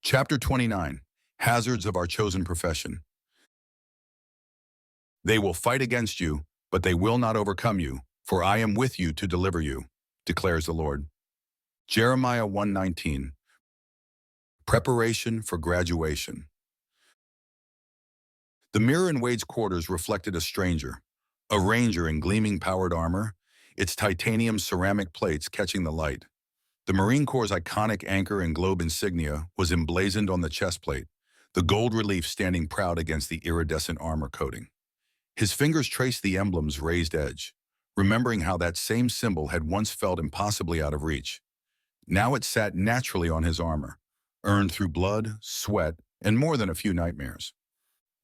Chapter 29, Hazards of Our Chosen Profession. They will fight against you, but they will not overcome you, for I am with you to deliver you, declares the Lord. Jeremiah 1:19. Preparation for graduation. The mirror in Wade's quarters reflected a stranger, a ranger in gleaming powered armor, its titanium ceramic plates catching the light. The Marine Corps' iconic anchor and globe insignia was emblazoned on the chest plate, the gold relief standing proud against the iridescent armor coating. His fingers traced the emblem's raised edge, remembering how that same symbol had once felt impossibly out of reach. Now it sat naturally on his armor, earned through blood, sweat, and more than a few nightmares.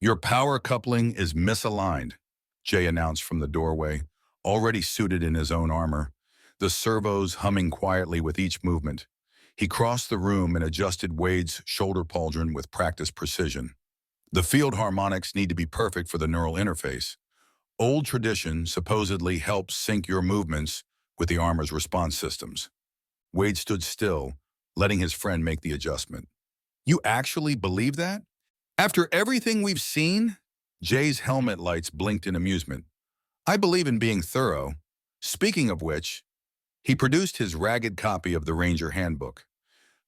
Your power coupling is misaligned, Jay announced from the doorway, already suited in his own armor, the servos humming quietly with each movement. He crossed the room and adjusted Wade's shoulder pauldron with practiced precision. The field harmonics need to be perfect for the neural interface. Old tradition supposedly helps sync your movements with the armor's response systems. Wade stood still, letting his friend make the adjustment. You actually believe that? After everything we've seen? Jay's helmet lights blinked in amusement. I believe in being thorough. Speaking of which, he produced his ragged copy of the Ranger Handbook.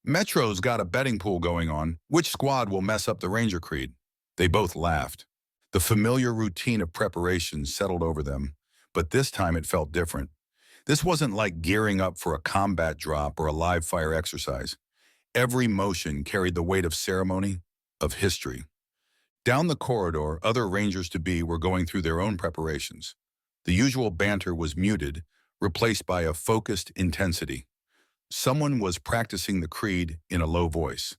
Metro's got a betting pool going on. Which squad will mess up the Ranger Creed? They both laughed. The familiar routine of preparation settled over them, but this time it felt different. This wasn't like gearing up for a combat drop or a live fire exercise. Every motion carried the weight of ceremony, of history. Down the corridor, other Rangers-to-be were going through their own preparations. The usual banter was muted, replaced by a focused intensity. Someone was practicing the creed in a low voice.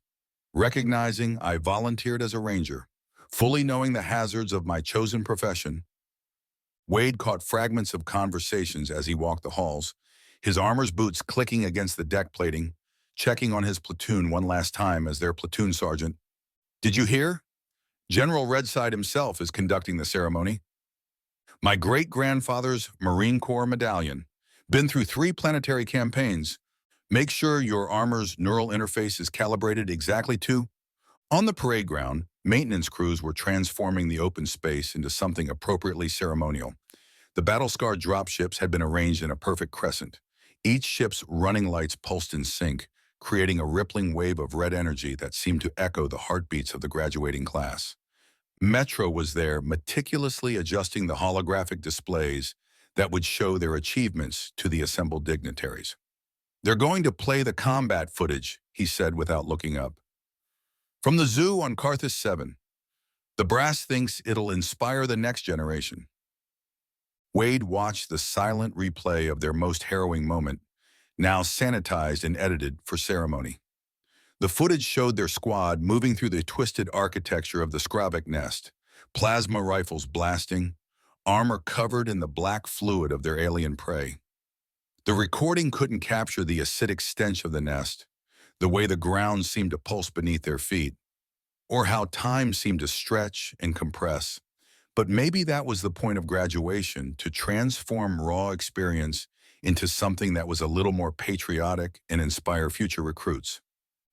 Recognizing I volunteered as a Ranger, fully knowing the hazards of my chosen profession, Wade caught fragments of conversations as he walked the halls, his armor's boots clicking against the deck plating, checking on his platoon one last time as their platoon sergeant. Did you hear? General Redside himself is conducting the ceremony. My great-grandfather's Marine Corps medallion. Been through 3 planetary campaigns. Make sure your armor's neural interface is calibrated exactly to. On the parade ground, maintenance crews were transforming the open space into something appropriately ceremonial. The battle-scarred dropships had been arranged in a perfect crescent. Each ship's running lights pulsed in sync, creating a rippling wave of red energy that seemed to echo the heartbeats of the graduating class. Metro was there, meticulously adjusting the holographic displays that would show their achievements to the assembled dignitaries. They're going to play the combat footage, he said without looking up. From the zoo on Carthus 7. The brass thinks it'll inspire the next generation. Wade watched the silent replay of their most harrowing moment, now sanitized and edited for ceremony. The footage showed their squad moving through the twisted architecture of the Skravik nest, plasma rifles blasting, armor covered in the black fluid of their alien prey. The recording couldn't capture the acidic stench of the nest, the way the ground seemed to pulse beneath their feet, or how time seemed to stretch and compress. But maybe that was the point of graduation, to transform raw experience into something that was a little more patriotic and inspire future recruits.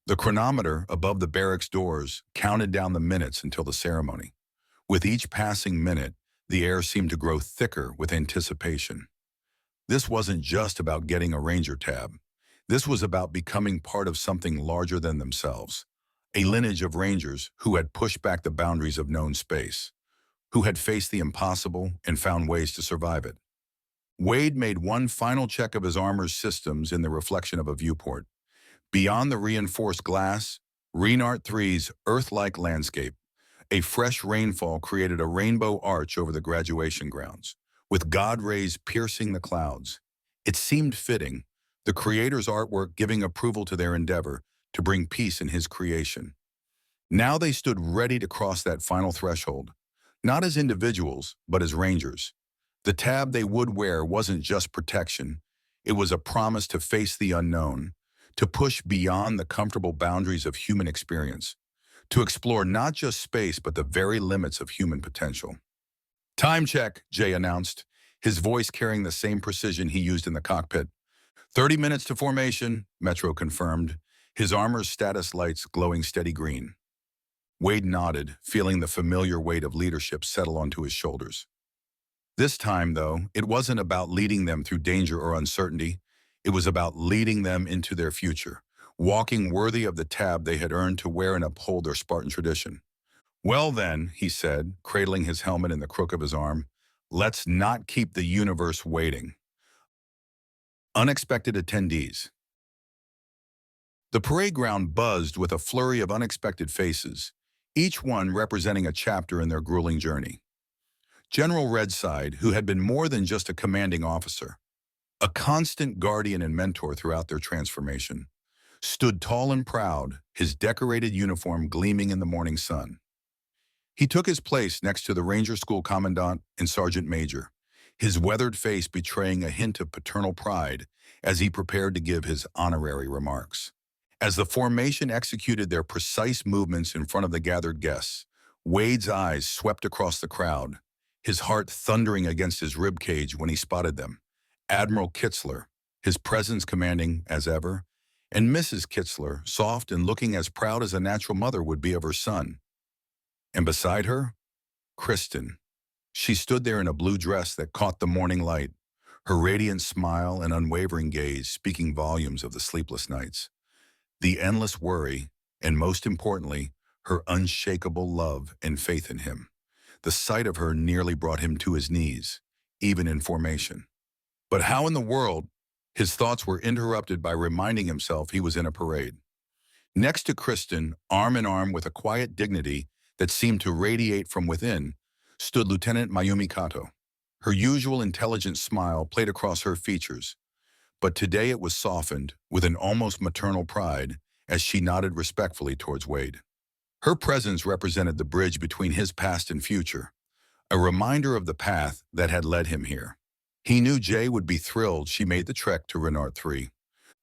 The chronometer above the barracks doors counted down the minutes until the ceremony. With each passing minute, the air seemed to grow thicker with anticipation. This wasn't just about getting a Ranger tab. This was about becoming part of something larger than themselves, a lineage of Rangers who had pushed back the boundaries of known space, who had faced the impossible and found ways to survive it. Wade made one final check of his armor's systems in the reflection of a viewport. Beyond the reinforced glass, Renart 3's Earth-like landscape, a fresh rainfall created a rainbow arch over the graduation grounds, with God rays piercing the clouds. It seemed fitting, the creator's artwork giving approval to their endeavor to bring peace in his creation. Now they stood ready to cross that final threshold, not as individuals, but as Rangers. The tab they would wear wasn't just protection, it was a promise to face the unknown, to push beyond the comfortable boundaries of human experience, to explore not just space but the very limits of human potential. Time check, Jay announced, his voice carrying the same precision he used in the cockpit. 30 minutes to formation, Metro confirmed, his armor's status lights glowing steady green. Wade nodded, feeling the familiar weight of leadership settle onto his shoulders. This time, though, it wasn't about leading them through danger or uncertainty. It was about leading them into their future, walking worthy of the tab they had earned to wear and uphold their Spartan tradition. Well then, he said, cradling his helmet in the crook of his arm, let's not keep the universe waiting. Unexpected attendees. The parade ground buzzed with a flurry of unexpected faces, each one representing a chapter in their grueling journey. General Redside, who had been more than just a commanding officer, a constant guardian and mentor throughout their transformation, stood tall and proud, his decorated uniform gleaming in the morning sun. He took his place next to the Ranger School Commandant and Sergeant Major, his weathered face betraying a hint of paternal pride as he prepared to give his honorary remarks. As the formation executed their precise movements in front of the gathered guests, Wade's eyes swept across the crowd, his heart thundering against his ribcage when he spotted them. Admiral Kitzler, his presence commanding as ever, and Mrs. Kitzler, soft and looking as proud as a natural mother would be of her son. And beside her, Kristen. She stood there in a blue dress that caught the morning light, her radiant smile and unwavering gaze speaking volumes of the sleepless nights, the endless worry, and most importantly, her unshakable love and faith in him. The sight of her nearly brought him to his knees, even in formation. But how in the world? His thoughts were interrupted by reminding himself he was in a parade. Next to Kristen, arm in arm with a quiet dignity that seemed to radiate from within, stood Lieutenant Mayumi Kato. Her usual intelligent smile played across her features, but today it was softened with an almost maternal pride as she nodded respectfully towards Wade. Her presence represented the bridge between his past and future, a reminder of the path that had led him here. He knew Jay would be thrilled she made the trek to Renard 3.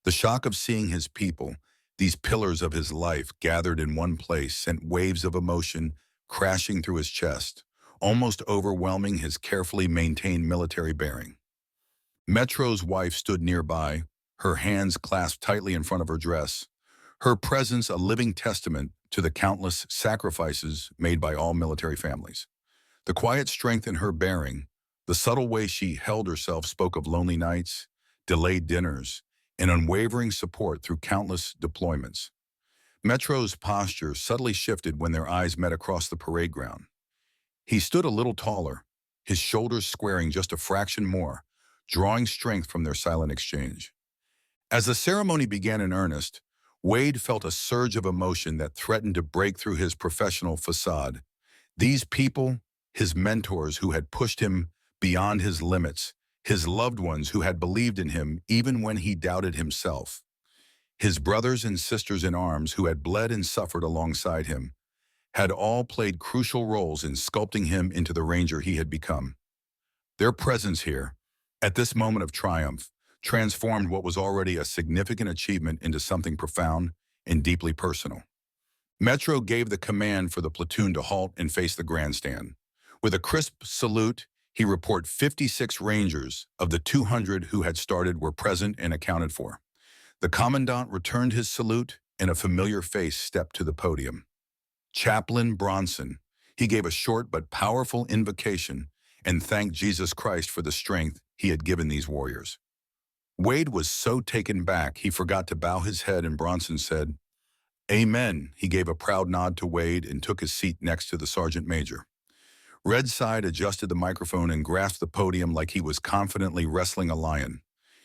The shock of seeing his people, these pillars of his life gathered in one place, sent waves of emotion crashing through his chest, almost overwhelming his carefully maintained military bearing. Metro's wife stood nearby, her hands clasped tightly in front of her dress, her presence a living testament to the countless sacrifices made by all military families. The quiet strength in her bearing, the subtle way she held herself spoke of lonely nights, delayed dinners, and unwavering support through countless deployments. Metro's posture subtly shifted when their eyes met across the parade ground. He stood a little taller, his shoulders squaring just a fraction more, drawing strength from their silent exchange. As the ceremony began in earnest, Wade felt a surge of emotion that threatened to break through his professional facade. These people, his mentors who had pushed him beyond his limits, his loved ones who had believed in him even when he doubted himself, his brothers and sisters in arms who had bled and suffered alongside him, had all played crucial roles in sculpting him into the Ranger he had become. Their presence here, at this moment of triumph, transformed what was already a significant achievement into something profound and deeply personal. Metro gave the command for the platoon to halt and face the grandstand. With a crisp salute, he reported 56 Rangers of the 200 who had started were present and accounted for. The Commandant returned his salute, and a familiar face stepped to the podium. Chaplain Bronson. He gave a short but powerful invocation and thanked Jesus Christ for the strength he had given these warriors. Wade was so taken back he forgot to bow his head, and Bronson said, "Amen." He gave a proud nod to Wade and took his seat next to the sergeant major. Redside adjusted the microphone and grasped the podium like he was confidently wrestling a lion.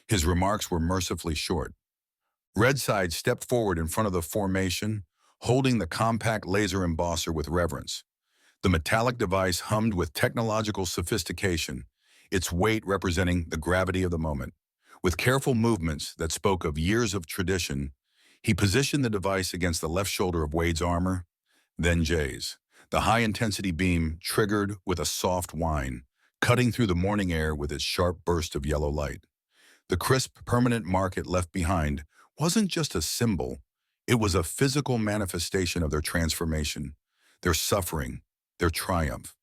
His remarks were mercifully short. Redside stepped forward in front of the formation, holding the compact laser embosser with reverence. The metallic device hummed with technological sophistication, its weight representing the gravity of the moment. With careful movements that spoke of years of tradition, he positioned the device against the left shoulder of Wade's armor, then Jay's. The high-intensity beam triggered with a soft whine, cutting through the morning air with its sharp burst of yellow light. The crisp, permanent mark it left behind wasn't just a symbol, it was a physical manifestation of their transformation, their suffering, their triumph.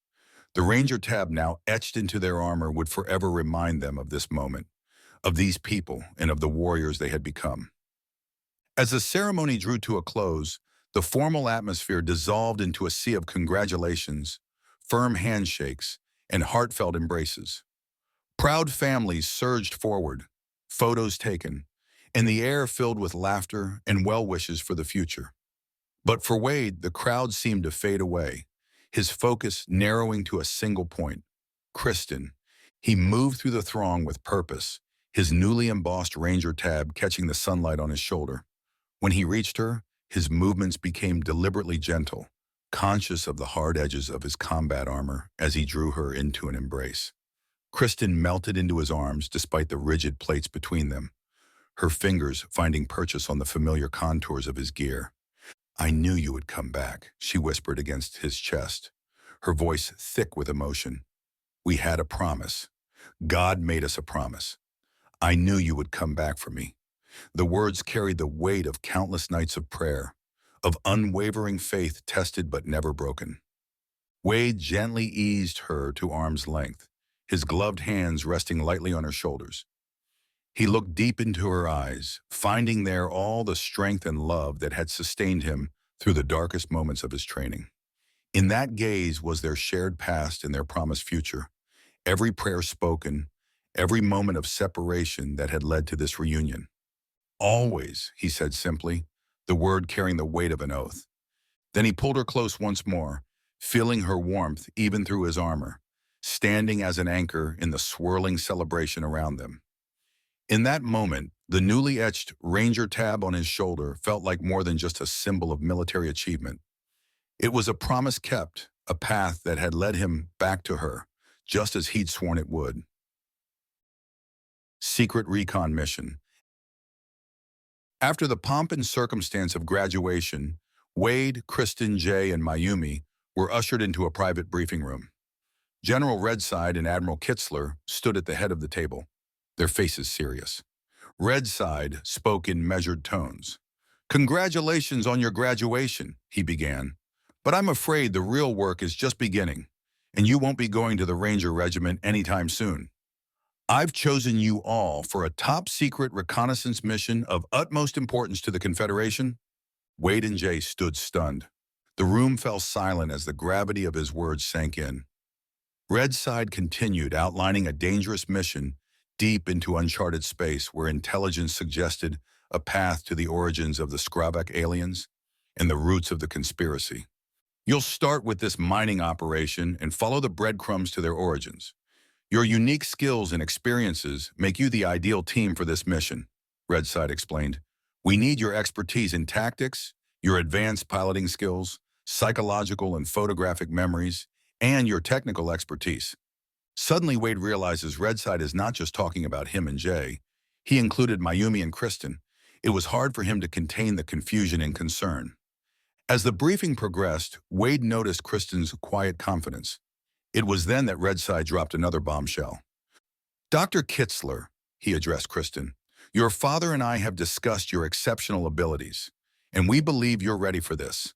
The Ranger tab now etched into their armor would forever remind them of this moment, of these people, and of the warriors they had become. As the ceremony drew to a close, the formal atmosphere dissolved into a sea of congratulations, firm handshakes, and heartfelt embraces. Proud families surged forward, photos taken, and the air filled with laughter and well wishes for the future. But for Wade, the crowd seemed to fade away, his focus narrowing to a single point: Kristen. He moved through the throng with purpose, his newly embossed Ranger tab catching the sunlight on his shoulder. When he reached her, his movements became deliberately gentle, conscious of the hard edges of his combat armor as he drew her into an embrace. Kristen melted into his arms despite the rigid plates between them, her fingers finding purchase on the familiar contours of his gear. "I knew you would come back," she whispered against his chest, her voice thick with emotion. "We had a promise. God made us a promise. I knew you would come back for me." The words carried the weight of countless nights of prayer, of unwavering faith tested but never broken. Wade gently eased her to arm's length, his gloved hands resting lightly on her shoulders. He looked deep into her eyes, finding there all the strength and love that had sustained him through the darkest moments of his training. In that gaze was their shared past and their promised future, every prayer spoken, every moment of separation that had led to this reunion. "Always," he said simply, the word carrying the weight of an oath. Then he pulled her close once more, feeling her warmth even through his armor, standing as an anchor in the swirling celebration around them. In that moment, the newly etched Ranger tab on his shoulder felt like more than just a symbol of military achievement. It was a promise kept, a path that had led him back to her, just as he'd sworn it would. Secret recon mission. After the pomp and circumstance of graduation, Wade, Kristen, Jay, and Mayumi were ushered into a private briefing room. General Redside and Admiral Kitzler stood at the head of the table, their faces serious. Redside spoke in measured tones. "Congratulations on your graduation," he began. "But I'm afraid the real work is just beginning, and you won't be going to the Ranger Regiment anytime soon. I've chosen you all for a top-secret reconnaissance mission of utmost importance to the Confederation." Wade and Jay stood stunned. The room fell silent as the gravity of his words sank in. Redside continued, outlining a dangerous mission deep into uncharted space where intelligence suggested a path to the origins of the Skravak aliens and the roots of the conspiracy. "You'll start with this mining operation and follow the breadcrumbs to their origins. Your unique skills and experiences make you the ideal team for this mission," Redside explained. "We need your expertise in tactics, your advanced piloting skills, psychological and photographic memories, and your technical expertise." Suddenly, Wade realizes Redside is not just talking about him and Jay. He included Mayumi and Kristen. It was hard for him to contain the confusion and concern. As the briefing progressed, Wade noticed Kristen's quiet confidence. It was then that Redside dropped another bombshell. "Dr. Kitzler," he addressed Kristen, "your father and I have discussed your exceptional abilities, and we believe you're ready for this.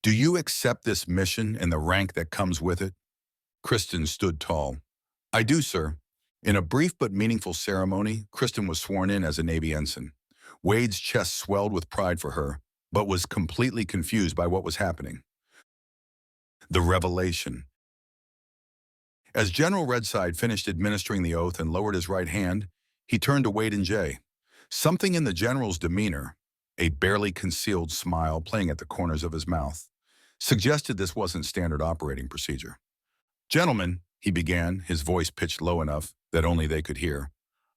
Do you accept this mission and the rank that comes with it?" Kristen stood tall. "I do, sir." In a brief but meaningful ceremony, Kristen was sworn in as a Navy ensign. Wade's chest swelled with pride for her, but was completely confused by what was happening. The revelation. As General Redside finished administering the oath and lowered his right hand, he turned to Wade and Jay. Something in the general's demeanor, a barely concealed smile playing at the corners of his mouth, suggested this wasn't standard operating procedure. "Gentlemen," he began, his voice pitched low enough that only they could hear,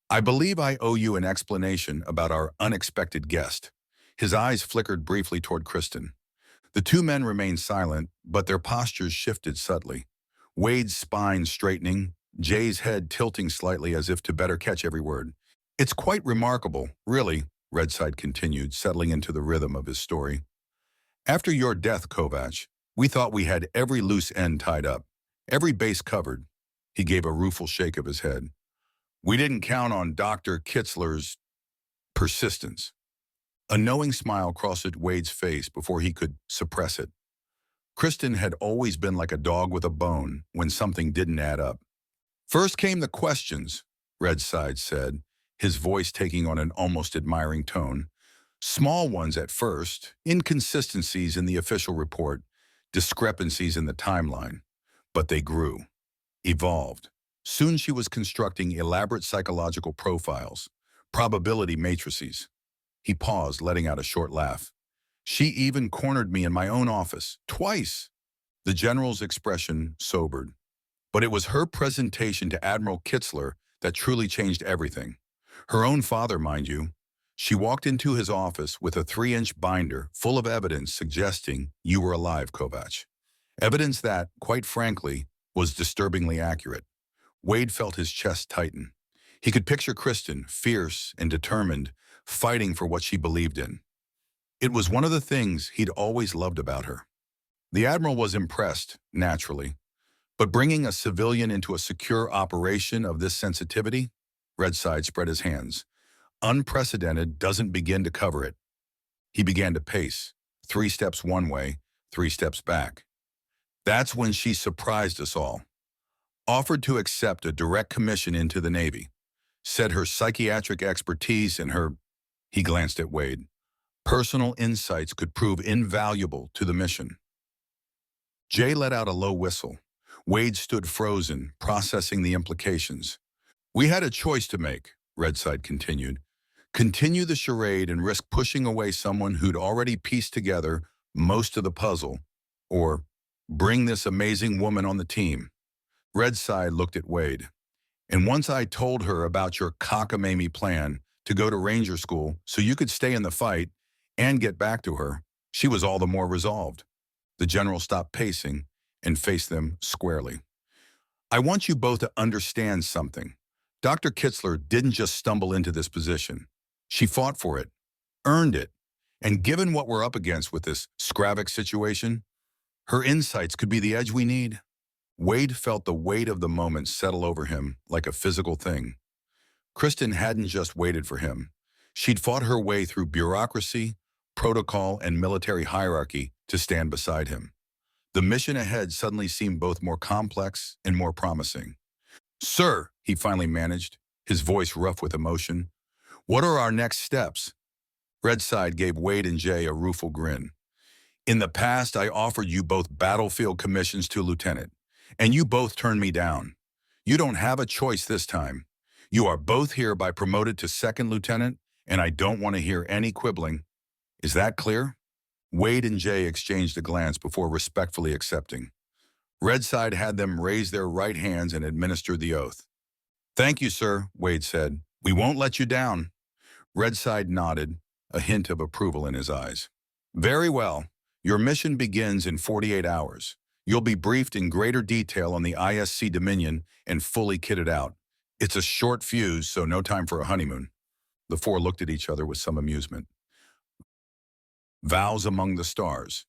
"I believe I owe you an explanation about our unexpected guest." His eyes flickered briefly toward Kristen. The two men remained silent, but their postures shifted subtly. Wade's spine straightening, Jay's head tilting slightly as if to better catch every word. "It's quite remarkable, really," Redside continued, settling into the rhythm of his story. "After your death, Kovac, we thought we had every loose end tied up, every base covered." He gave a rueful shake of his head. "We didn't count on Dr. Kitzler's persistence." A knowing smile crossed Wade's face before he could suppress it. Kristen had always been like a dog with a bone when something didn't add up. "First came the questions," Redside said, his voice taking on an almost admiring tone. Small ones at first, inconsistencies in the official report, discrepancies in the timeline. But they grew, evolved. Soon she was constructing elaborate psychological profiles, probability matrices. He paused, letting out a short laugh. She even cornered me in my own office, twice. The general's expression sobered. But it was her presentation to Admiral Kitzler that truly changed everything. Her own father, mind you. She walked into his office with a 3-inch binder full of evidence suggesting you were alive, Kovac. Evidence that, quite frankly, was disturbingly accurate. Wade felt his chest tighten. He could picture Kristen, fierce and determined, fighting for what she believed in. It was one of the things he'd always loved about her. The Admiral was impressed, naturally. But bringing a civilian into a secure operation of this sensitivity? Redside spread his hands. Unprecedented doesn't begin to cover it. He began to pace, 3 steps one way, 3 steps back. That's when she surprised us all. Offered to accept a direct commission into the Navy. Said her psychiatric expertise and her, he glanced at Wade, personal insights could prove invaluable to the mission. Jay let out a low whistle. Wade stood frozen, processing the implications. We had a choice to make, Redside continued. Continue the charade and risk pushing away someone who'd already pieced together most of the puzzle, or bring this amazing woman on the team. Redside looked at Wade. And once I told her about your cockamamie plan to go to Ranger School so you could stay in the fight and get back to her, she was all the more resolved. The general stopped pacing and faced them squarely. I want you both to understand something. Dr. Kitzler didn't just stumble into this position. She fought for it, earned it, and given what we're up against with this Skravik situation, her insights could be the edge we need. Wade felt the weight of the moment settle over him like a physical thing. Kristen hadn't just waited for him. She'd fought her way through bureaucracy, protocol, and military hierarchy to stand beside him. The mission ahead suddenly seemed both more complex and more promising. Sir, he finally managed, his voice rough with emotion. What are our next steps? Redside gave Wade and Jay a rueful grin. In the past, I offered you both battlefield commissions to lieutenant, and you both turned me down. You don't have a choice this time. You are both hereby promoted to second lieutenant, and I don't want to hear any quibbling. Is that clear? Wade and Jay exchanged a glance before respectfully accepting. Redside had them raise their right hands and administer the oath. Thank you, sir, Wade said. We won't let you down. Redside nodded, a hint of approval in his eyes. Very well. Your mission begins in 48 hours. You'll be briefed in greater detail on the ISC Dominion and fully kitted out. It's a short fuse, so no time for a honeymoon. The four looked at each other with some amusement. Vows among the stars.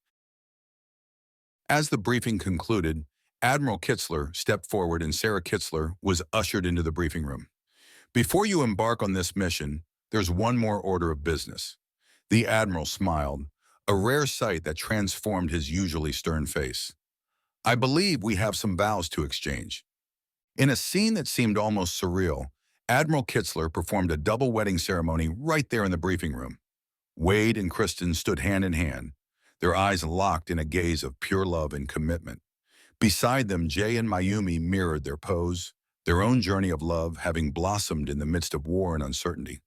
As the briefing concluded, Admiral Kitzler stepped forward and Sarah Kitzler was ushered into the briefing room. Before you embark on this mission, there's one more order of business. The Admiral smiled, a rare sight that transformed his usually stern face. I believe we have some vows to exchange. In a scene that seemed almost surreal, Admiral Kitzler performed a double wedding ceremony right there in the briefing room. Wade and Kristen stood hand in hand, their eyes locked in a gaze of pure love and commitment. Beside them, Jay and Mayumi mirrored their pose, their own journey of love having blossomed in the midst of war and uncertainty.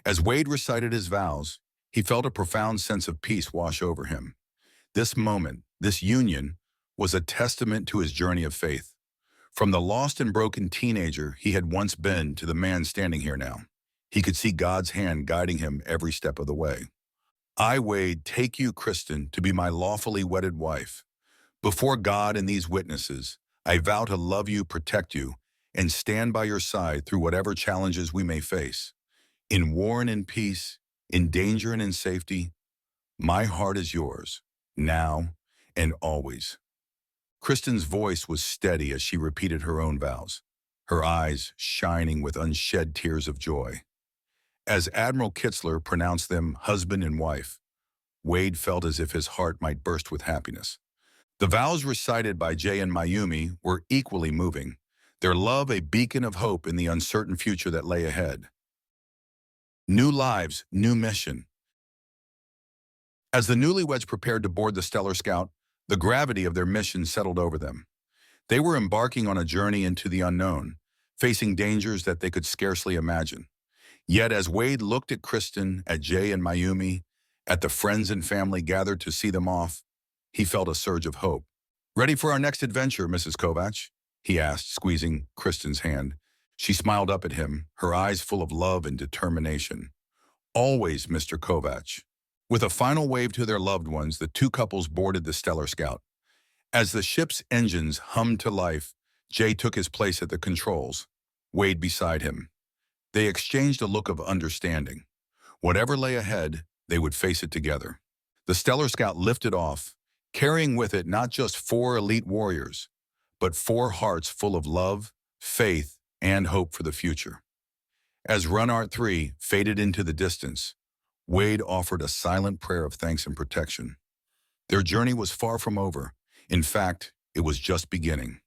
As Wade recited his vows, he felt a profound sense of peace wash over him. This moment, this union, was a testament to his journey of faith. From the lost and broken teenager he had once been to the man standing here now, he could see God's hand guiding him every step of the way. I, Wade, take you, Kristen, to be my lawfully wedded wife. Before God and these witnesses, I vow to love you, protect you, and stand by your side through whatever challenges we may face. In war and in peace, in danger and in safety, my heart is yours, now and always. Kristen's voice was steady as she repeated her own vows, her eyes shining with unshed tears of joy. As Admiral Kitzler pronounced them husband and wife, Wade felt as if his heart might burst with happiness. The vows recited by Jay and Mayumi were equally moving, their love a beacon of hope in the uncertain future that lay ahead. New lives, new mission. As the newlyweds prepared to board the Stellar Scout, the gravity of their mission settled over them. They were embarking on a journey into the unknown, facing dangers that they could scarcely imagine. Yet as Wade looked at Kristen, at Jay and Mayumi, at the friends and family gathered to see them off, he felt a surge of hope. "Ready for our next adventure, Mrs. Kovacs?" he asked, squeezing Kristen's hand. She smiled up at him, her eyes full of love and determination. "Always, Mr. Kovacs." With a final wave to their loved ones, the two couples boarded the Stellar Scout. As the ship's engines hummed to life, Jay took his place at the controls, Wade beside him. They exchanged a look of understanding. Whatever lay ahead, they would face it together. The Stellar Scout lifted off, carrying with it not just 4 elite warriors, but 4 hearts full of love, faith, and hope for the future. As Run Art 3 faded into the distance, Wade offered a silent prayer of thanks and protection. Their journey was far from over. In fact, it was just beginning.